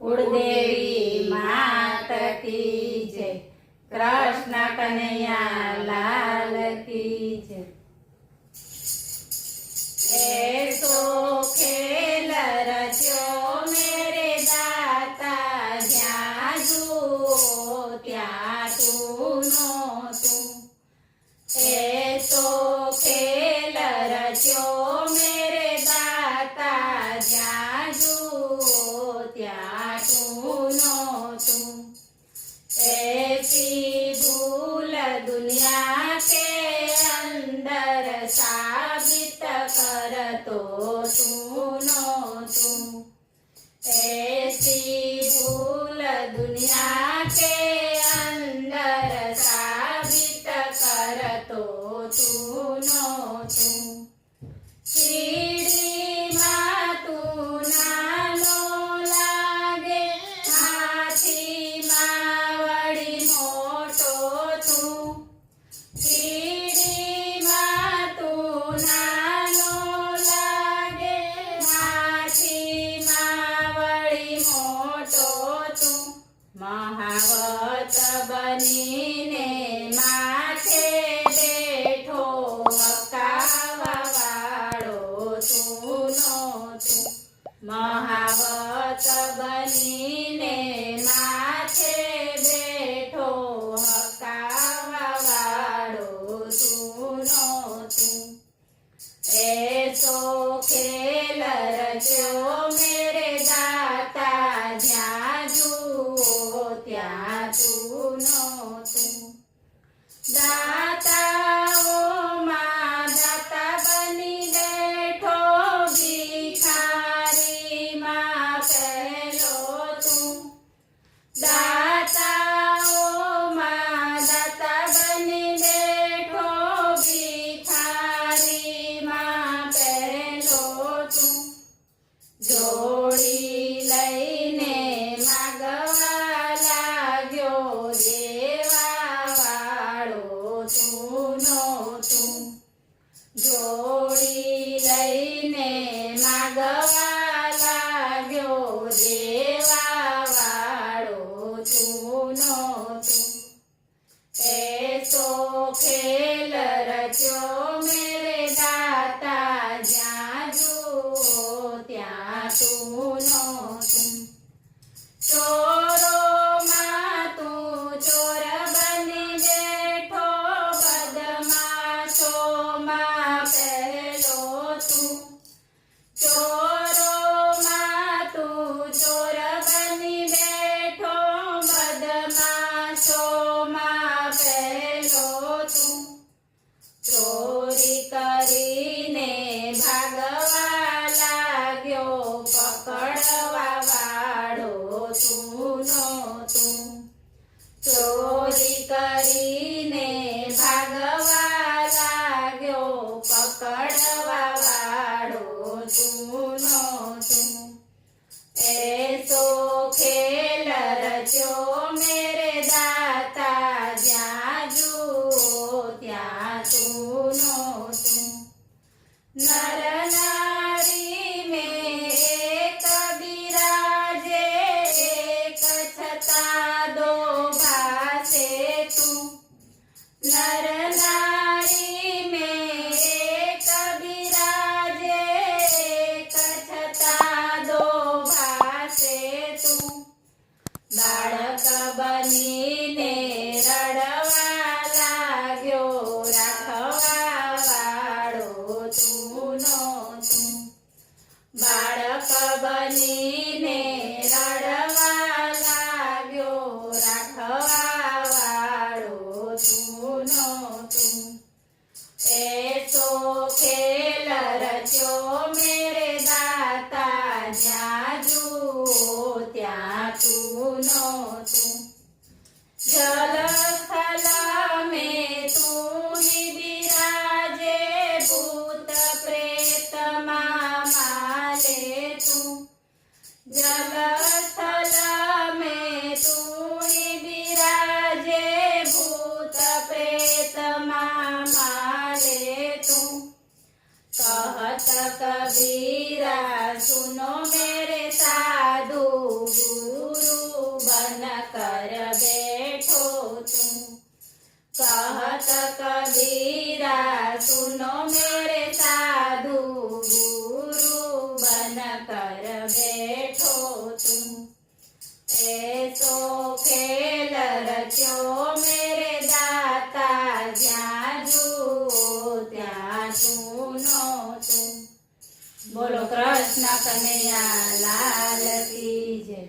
कुलदेवी मात की जय। कृष्ण कन्हैया लाल की जय। ऐसो खेल रच्यो मेरे दाता, ज्यां जुओ त्यां तू नोतू। ऐसो खेल रच्यो मेरे दाता, ज्यां जुओ त्यां तू नोतू। ऐसी भूल दुनिया के अंदर साबित कर तो तू नोतू। ऐसी भूल दुनिया के अंदर साबित कर तो तू नोतू। સીડીમાં તું નાનો લાગે, હાથીમાં વળી મોટો તું। સીડીમાં તું નાનો લાગે, હાથીમાં વળી મોટો તું। મહાવત બનીને માથે બેઠો, હકાવા વાળો તું નોતું। મહાવત બનીને માથે બેઠો, હકાવા વાળો તું નોતું। ऐसो खेल रच्यो मेरे दाता, ज्यां जुओ त्यां तू नोतू। દાતાઓમાં દાતા બની બેઠો, ભિખારીમાં પહેલો તું। દાતાઓમાં દાતા બની બેઠો, ભિખારીમાં પહેલો તું। જોડી લઈને માગવા લાગ્યો, દેવા વાળો તું નોતું। જોડી લઈને માગવા લાગ્યો, દેવા વાળો તું નોતું। ऐसो खेल रच्यो मेरे दाता, ज्यां जुओ त्यां तू नोतू। ચોરોમાં તું ચોર બની બેઠો, બદમાશોમાં પહેલો તું। ચોરોમાં તું ચોર બની બેઠો, બદમાશોમાં પહેલો તું। ચોરી કરીને ભાગવા લાગ્યો, પકડવા વાળો તું નોતું। ચોરી કરીને ભાગવા લાગ્યો, પકડવા વાળો તું નોતું। ऐसो खेल रच्यो मेरे दाता, ज्यां जुओ त्यां तू नोतू। नर नारी में एक बिराजे, एक छता दो भासे तू। नर नारी में एक बिराजे, एक छता दो भासे तू। બાળક બનીને રડવા લાગ્યો, રાખવા વાળો તું નોતું। બાળક બનીને રડવા લાગ્યો, રાખવા વાળો તું નોતું। ऐसो खेल रच्यो मेरे दाता, ज्यां जुओ त्यां तू नोतू। जल स्थल में तू ही बिराजे, भूत प्रेत माले तू। जल स्थल में तू ही बिराजे, भूत प्रेत माले तू। कहत कबीरा सुनो मेरे साधु गुरु बन कर बैठो तुम कहत कबीरा सुनो मेरे साधु गुरु बन कर बैठो तुम ऐसो खेल रचो मेरे दाता ज्યાં જુઓ ત્યાં સુનો તું। બોલો કૃષ્ણ કનૈયા લાલ કી જય।